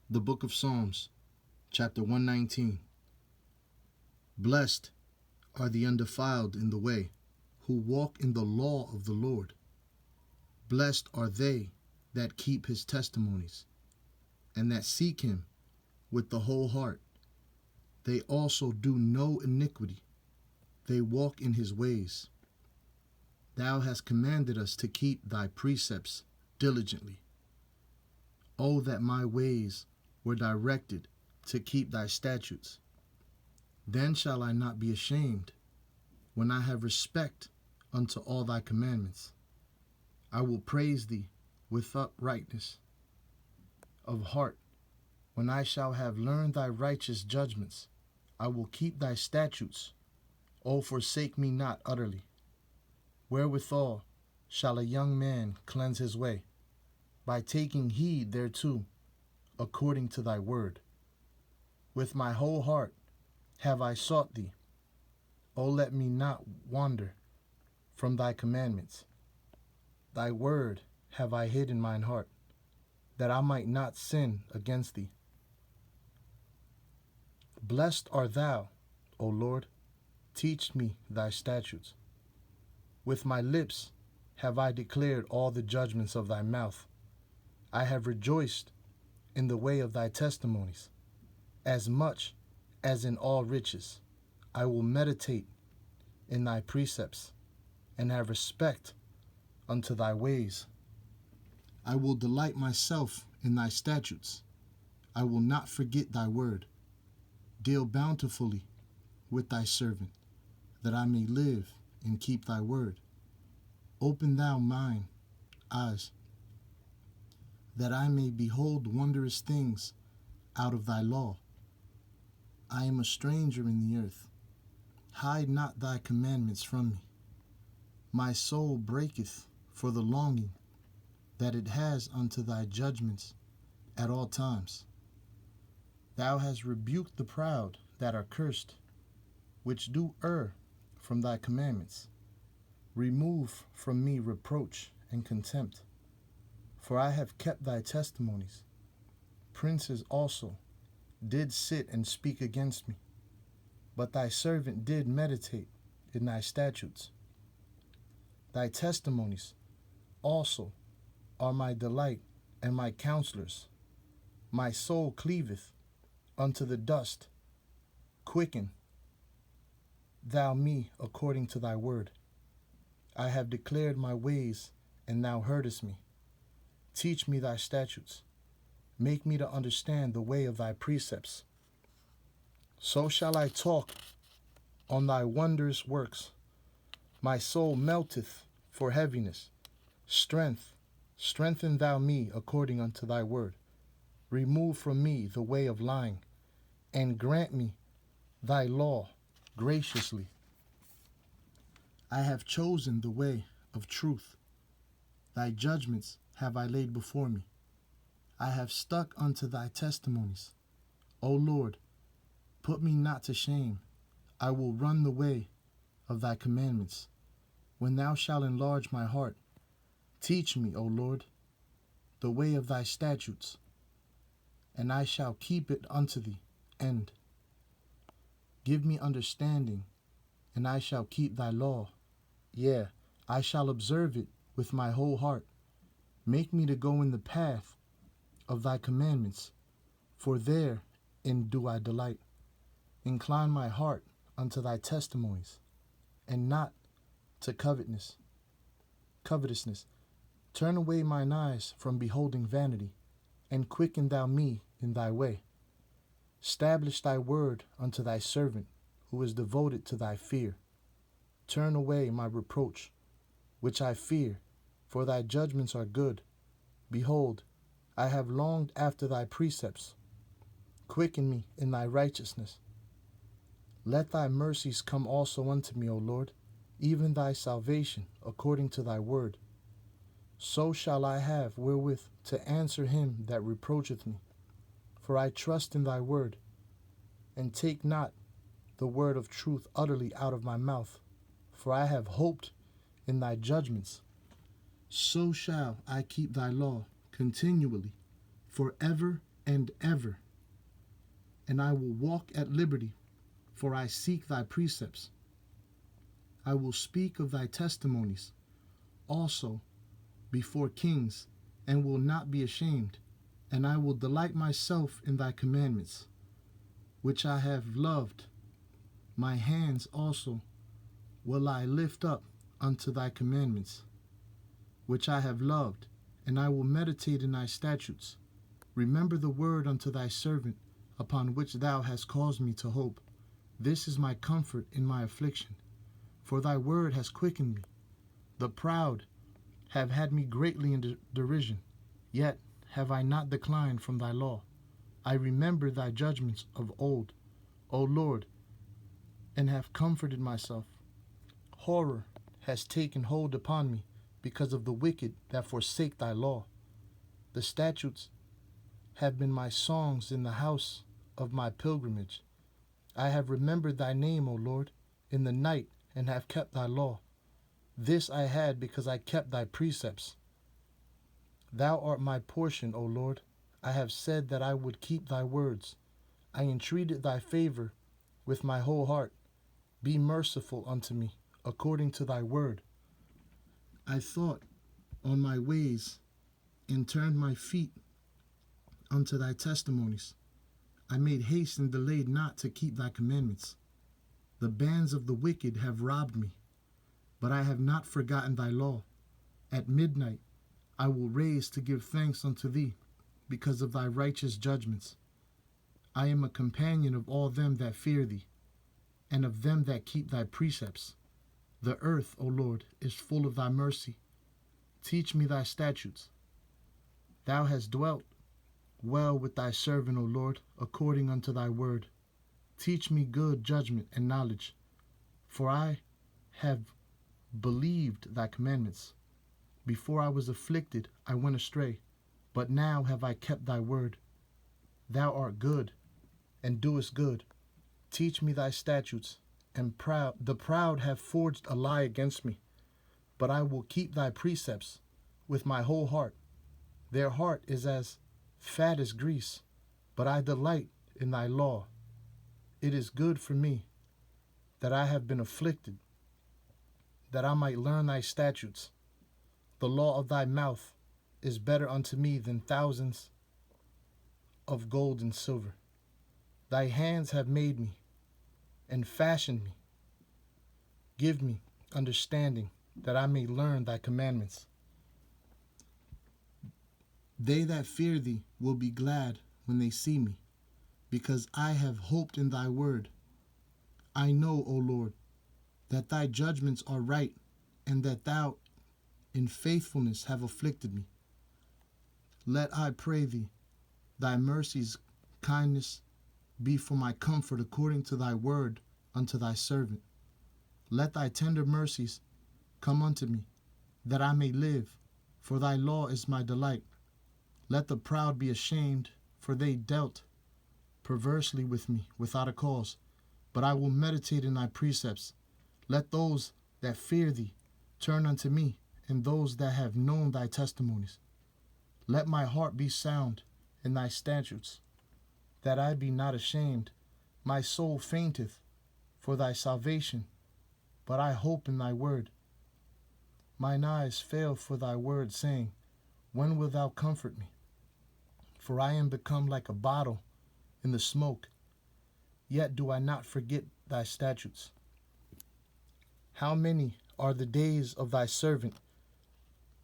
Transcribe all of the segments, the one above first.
The Book of Psalms, chapter 119. Blessed are the undefiled in the way, who walk in the law of the Lord. Blessed are they that keep his testimonies, and that seek him with the whole heart. They also do no iniquity. They walk in his ways. Thou hast commanded us to keep thy precepts diligently. Oh, that my ways were directed to keep thy statutes. Then shall I not be ashamed, when I have respect unto all thy commandments. I will praise thee with uprightness of heart. When I shall have learned thy righteous judgments, I will keep thy statutes. O forsake me not utterly. Wherewithal shall a young man cleanse his way? By taking heed thereto, according to thy word. With my whole heart have I sought thee. O let me not wander from thy commandments. Thy word have I hid in mine heart, that I might not sin against thee. Blessed art thou, O Lord, teach me thy statutes. With my lips have I declared all the judgments of thy mouth. I have rejoiced in the way of thy testimonies, as much as in all riches. I will meditate in thy precepts, and have respect unto thy ways. I will delight myself in thy statutes. I will not forget thy word. Deal bountifully with thy servant, that I may live and keep thy word. Open thou mine eyes, that I may behold wondrous things out of thy law. I am a stranger in the earth. Hide not thy commandments from me. My soul breaketh for the longing that it has unto thy judgments at all times. Thou hast rebuked the proud that are cursed, which do err from thy commandments. Remove from me reproach and contempt, for I have kept thy testimonies. Princes also did sit and speak against me, but thy servant did meditate in thy statutes. Thy testimonies also are my delight and my counselors. My soul cleaveth unto the dust. Quicken thou me according to thy word. I have declared my ways, and thou heardest me. Teach me thy statutes. Make me to understand the way of thy precepts. So shall I talk on thy wondrous works. My soul melteth for heaviness. Strengthen thou me according unto thy word. Remove from me the way of lying, and grant me thy law graciously. I have chosen the way of truth. Thy judgments have I laid before me. I have stuck unto thy testimonies. O Lord, put me not to shame. I will run the way of thy commandments. When thou shalt enlarge my heart, teach me, O Lord, the way of thy statutes, and I shall keep it unto the end. Give me understanding, and I shall keep thy law. Yea, I shall observe it with my whole heart. Make me to go in the path of thy commandments, for therein do I delight. Incline my heart unto thy testimonies, and not to covetousness. Turn away mine eyes from beholding vanity, and quicken thou me in thy way. Establish thy word unto thy servant, who is devoted to thy fear. Turn away my reproach, which I fear, for thy judgments are good. Behold, I have longed after thy precepts. Quicken me in thy righteousness. Let thy mercies come also unto me, O Lord, even thy salvation according to thy word. So shall I have wherewith to answer him that reproacheth me. For I trust in thy word, and take not the word of truth utterly out of my mouth. For I have hoped in thy judgments. So shall I keep thy law continually, forever and ever. And I will walk at liberty, for I seek thy precepts. I will speak of thy testimonies also before kings, and will not be ashamed. And I will delight myself in thy commandments, which I have loved. My hands also will I lift up unto thy commandments, which I have loved, and I will meditate in thy statutes. Remember the word unto thy servant, upon which thou hast caused me to hope. This is my comfort in my affliction, for thy word has quickened me. The proud have had me greatly in derision, yet have I not declined from thy law. I remember thy judgments of old, O Lord, and have comforted myself. Horror has taken hold upon me because of the wicked that forsake thy law. The statutes have been my songs in the house of my pilgrimage. I have remembered thy name, O Lord, in the night, and have kept thy law. This I had because I kept thy precepts. Thou art my portion, O Lord. I have said that I would keep thy words. I entreated thy favor with my whole heart. Be merciful unto me, according to thy word. I thought on my ways, and turned my feet unto thy testimonies. I made haste and delayed not to keep thy commandments. The bands of the wicked have robbed me, but I have not forgotten thy law. At midnight I will raise to give thanks unto thee, because of thy righteous judgments. I am a companion of all them that fear thee, and of them that keep thy precepts. The earth, O Lord, is full of thy mercy. Teach me thy statutes. Thou hast dwelt well with thy servant, O Lord, according unto thy word. Teach me good judgment and knowledge, for I have believed thy commandments. Before I was afflicted, I went astray, but now have I kept thy word. Thou art good, and doest good. Teach me thy statutes, and the proud have forged a lie against me. But I will keep thy precepts with my whole heart. Their heart is as fat as grease, but I delight in thy law. It is good for me that I have been afflicted, that I might learn thy statutes. The law of thy mouth is better unto me than thousands of gold and silver. Thy hands have made me and fashioned me. Give me understanding, that I may learn thy commandments. They that fear thee will be glad when they see me, because I have hoped in thy word. I know, O Lord, that thy judgments are right, and that thou in faithfulness have afflicted me. Let, I pray thee, thy mercies, kindness, be for my comfort according to thy word unto thy servant. Let thy tender mercies come unto me, that I may live, for thy law is my delight. Let the proud be ashamed, for they dealt perversely with me without a cause. But I will meditate in thy precepts. Let those that fear thee turn unto me, and those that have known thy testimonies. Let my heart be sound in thy statutes, that I be not ashamed. My soul fainteth for thy salvation, but I hope in thy word. Mine eyes fail for thy word, saying, when wilt thou comfort me? For I am become like a bottle in the smoke, yet do I not forget thy statutes. How many are the days of thy servant?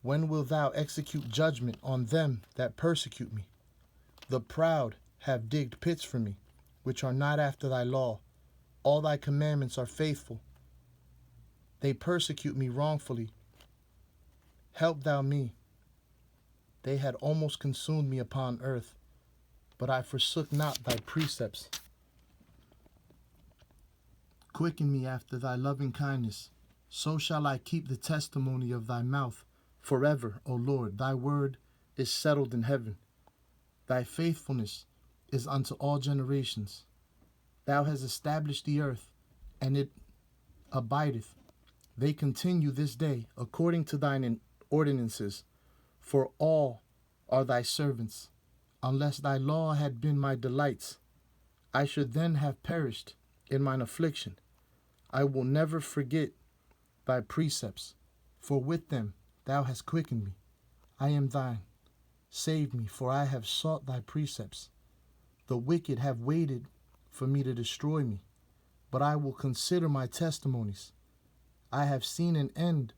When wilt thou execute judgment on them that persecute me? The proud have digged pits for me, which are not after thy law. All thy commandments are faithful. They persecute me wrongfully. Help thou me. They had almost consumed me upon earth, but I forsook not thy precepts. Quicken me after thy loving kindness, so shall I keep the testimony of thy mouth forever, O Lord. Thy word is settled in heaven. Thy faithfulness is unto all generations. Thou hast established the earth, and it abideth. They continue this day according to thine ordinances, for all are thy servants. Unless thy law had been my delights, I should then have perished in mine affliction. I will never forget thy precepts, for with them thou hast quickened me. I am thine. Save me, for I have sought thy precepts. The wicked have waited for me to destroy me, but I will consider my testimonies. I have seen an end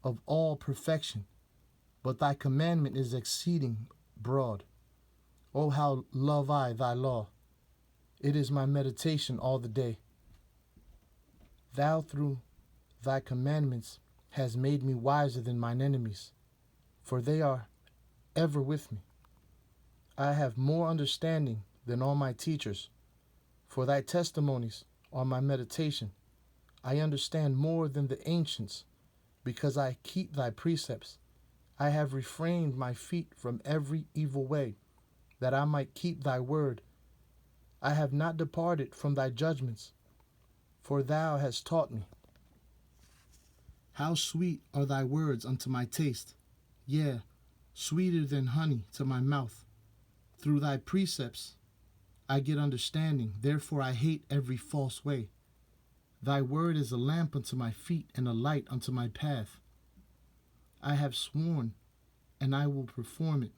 of all perfection, but thy commandment is exceeding broad. O how love I thy law! It is my meditation all the day. Thou through thy commandments hast made me wiser than mine enemies, for they are ever with me. I have more understanding than all my teachers, for thy testimonies are my meditation. I understand more than the ancients, because I keep thy precepts. I have refrained my feet from every evil way, that I might keep thy word. I have not departed from thy judgments, for thou hast taught me. How sweet are thy words unto my taste, yea, sweeter than honey to my mouth. Through thy precepts I get understanding, therefore I hate every false way. Thy word is a lamp unto my feet and a light unto my path. I have sworn, and I will perform it,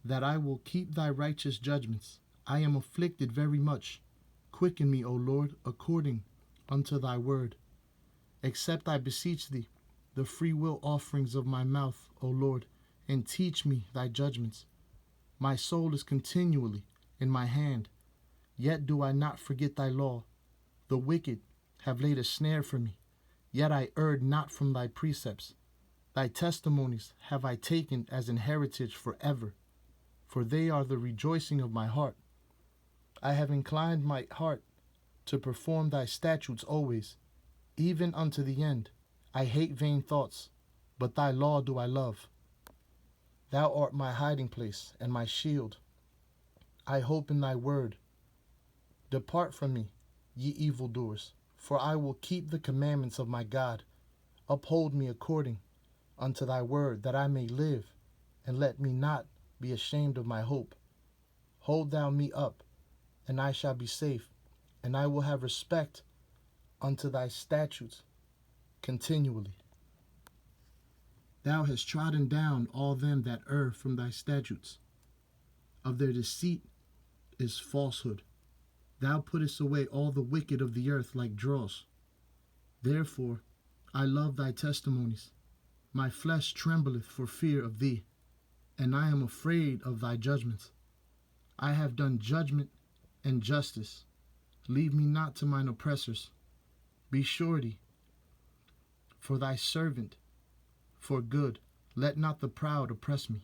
that I will keep thy righteous judgments. I am afflicted very much. Quicken me, O Lord, according unto thy word. Accept, I beseech thee, the free will offerings of my mouth, O Lord, and teach me thy judgments. My soul is continually in my hand, yet do I not forget thy law. The wicked have laid a snare for me, yet I erred not from thy precepts. Thy testimonies have I taken as an heritage forever, for they are the rejoicing of my heart. I have inclined my heart to perform thy statutes always, even unto the end. I hate vain thoughts, but thy law do I love. Thou art my hiding place and my shield. I hope in thy word. Depart from me, ye evildoers, for I will keep the commandments of my God. Uphold me according unto thy word, that I may live, and let me not be ashamed of my hope. Hold thou me up, and I shall be safe, and I will have respect unto thy statutes continually. Thou hast trodden down all them that err from thy statutes. Of their deceit is falsehood. Thou puttest away all the wicked of the earth like dross. Therefore I love thy testimonies. My flesh trembleth for fear of thee, and I am afraid of thy judgments. I have done judgment and justice. Leave me not to mine oppressors. Be surety for thy servant for good. Let not the proud oppress me.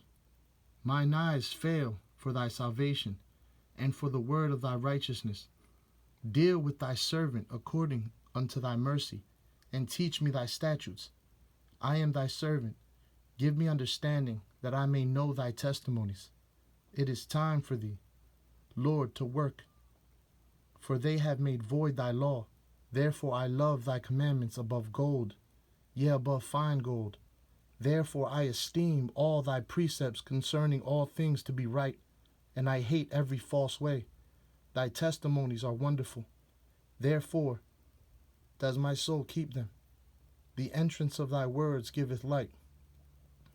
Mine eyes fail for thy salvation, and for the word of thy righteousness. Deal with thy servant according unto thy mercy, and teach me thy statutes. I am thy servant. Give me understanding, that I may know thy testimonies. It is time for thee, Lord, to work, for they have made void thy law. Therefore I love thy commandments above gold, yea, above fine gold. Therefore I esteem all thy precepts concerning all things to be right, and I hate every false way. Thy testimonies are wonderful. Therefore does my soul keep them. The entrance of thy words giveth light,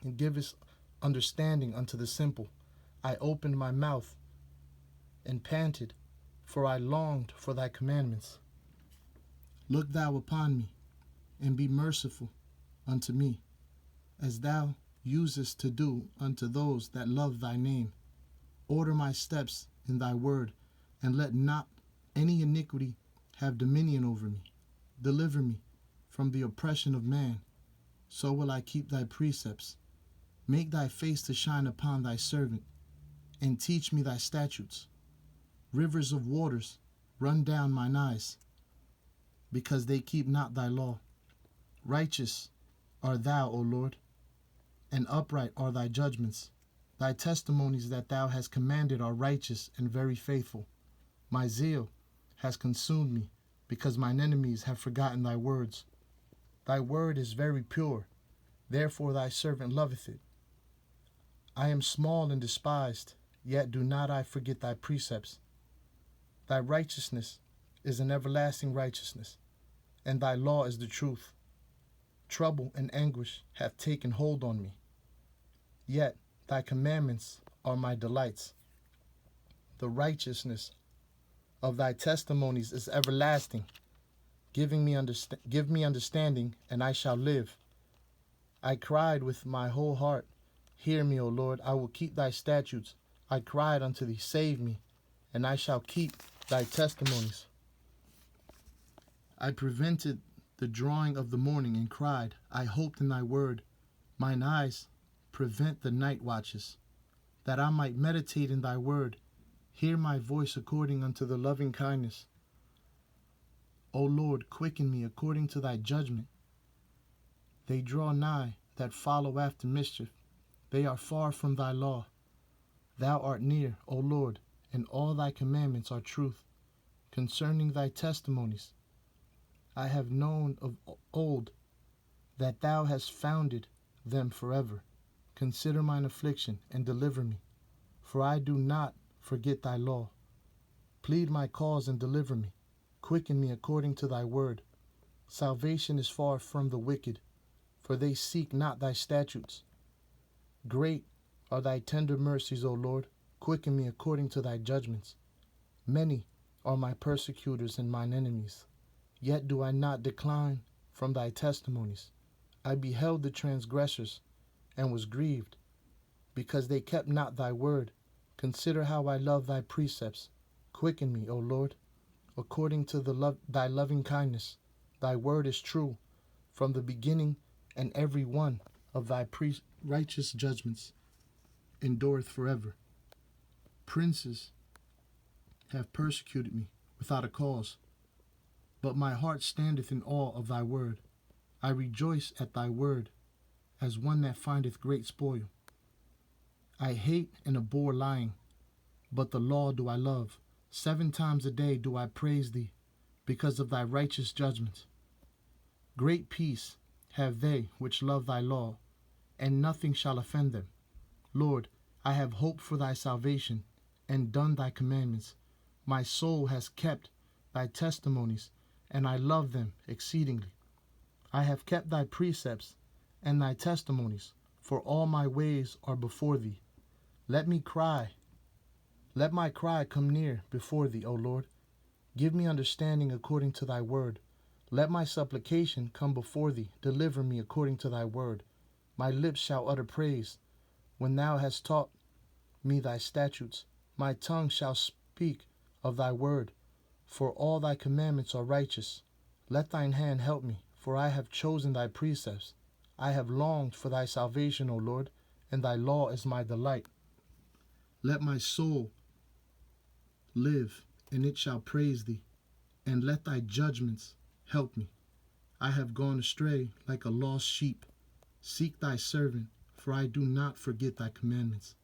and giveth understanding unto the simple. I opened my mouth and panted, for I longed for thy commandments. Look thou upon me, and be merciful unto me, as thou usest to do unto those that love thy name. Order my steps in thy word, and let not any iniquity have dominion over me. Deliver me from the oppression of man, so will I keep thy precepts. Make thy face to shine upon thy servant, and teach me thy statutes. Rivers of waters run down mine eyes, because they keep not thy law. Righteous art thou, O Lord, and upright are thy judgments. Thy testimonies that thou hast commanded are righteous and very faithful. My zeal has consumed me, because mine enemies have forgotten thy words. Thy word is very pure, therefore thy servant loveth it. I am small and despised, yet do not I forget thy precepts. Thy righteousness is an everlasting righteousness, and thy law is the truth. Trouble and anguish have taken hold on me, yet thy commandments are my delights. The righteousness of thy testimonies is everlasting. Give me understanding, and I shall live. I cried with my whole heart, hear me, O Lord, I will keep thy statutes. I cried unto thee, save me, and I shall keep thy testimonies. I prevented the drawing of the morning and cried, I hoped in thy word. Mine eyes prevent the night watches, that I might meditate in thy word. Hear my voice according unto the loving kindness. O Lord, quicken me according to thy judgment. They draw nigh that follow after mischief. They are far from thy law. Thou art near, O Lord, and all thy commandments are truth. Concerning thy testimonies, I have known of old that thou hast founded them forever. Consider mine affliction and deliver me, for I do not forget thy law. Plead my cause and deliver me. Quicken me according to thy word. Salvation is far from the wicked, for they seek not thy statutes. Great are thy tender mercies, O Lord. Quicken me according to thy judgments. Many are my persecutors and mine enemies, yet do I not decline from thy testimonies. I beheld the transgressors and was grieved, because they kept not thy word. Consider how I love thy precepts. Quicken me, O Lord, according to thy loving kindness. Thy word is true from the beginning, and every one of thy righteous judgments endureth forever. Princes have persecuted me without a cause, but my heart standeth in awe of thy word. I rejoice at thy word as one that findeth great spoil. I hate and abhor lying, but the law do I love. 7 times a day do I praise thee, because of thy righteous judgments. Great peace have they which love thy law, and nothing shall offend them. Lord, I have hoped for thy salvation, and done thy commandments. My soul has kept thy testimonies, and I love them exceedingly. I have kept thy precepts and thy testimonies, for all my ways are before thee. Let my cry come near before thee, O Lord. Give me understanding according to thy word. Let my supplication come before thee. Deliver me according to thy word. My lips shall utter praise, when thou hast taught me thy statutes. My tongue shall speak of thy word, for all thy commandments are righteous. Let thine hand help me, for I have chosen thy precepts. I have longed for thy salvation, O Lord, and thy law is my delight. Let my soul live, and it shall praise thee, and let thy judgments help me. I have gone astray like a lost sheep. Seek thy servant, for I do not forget thy commandments.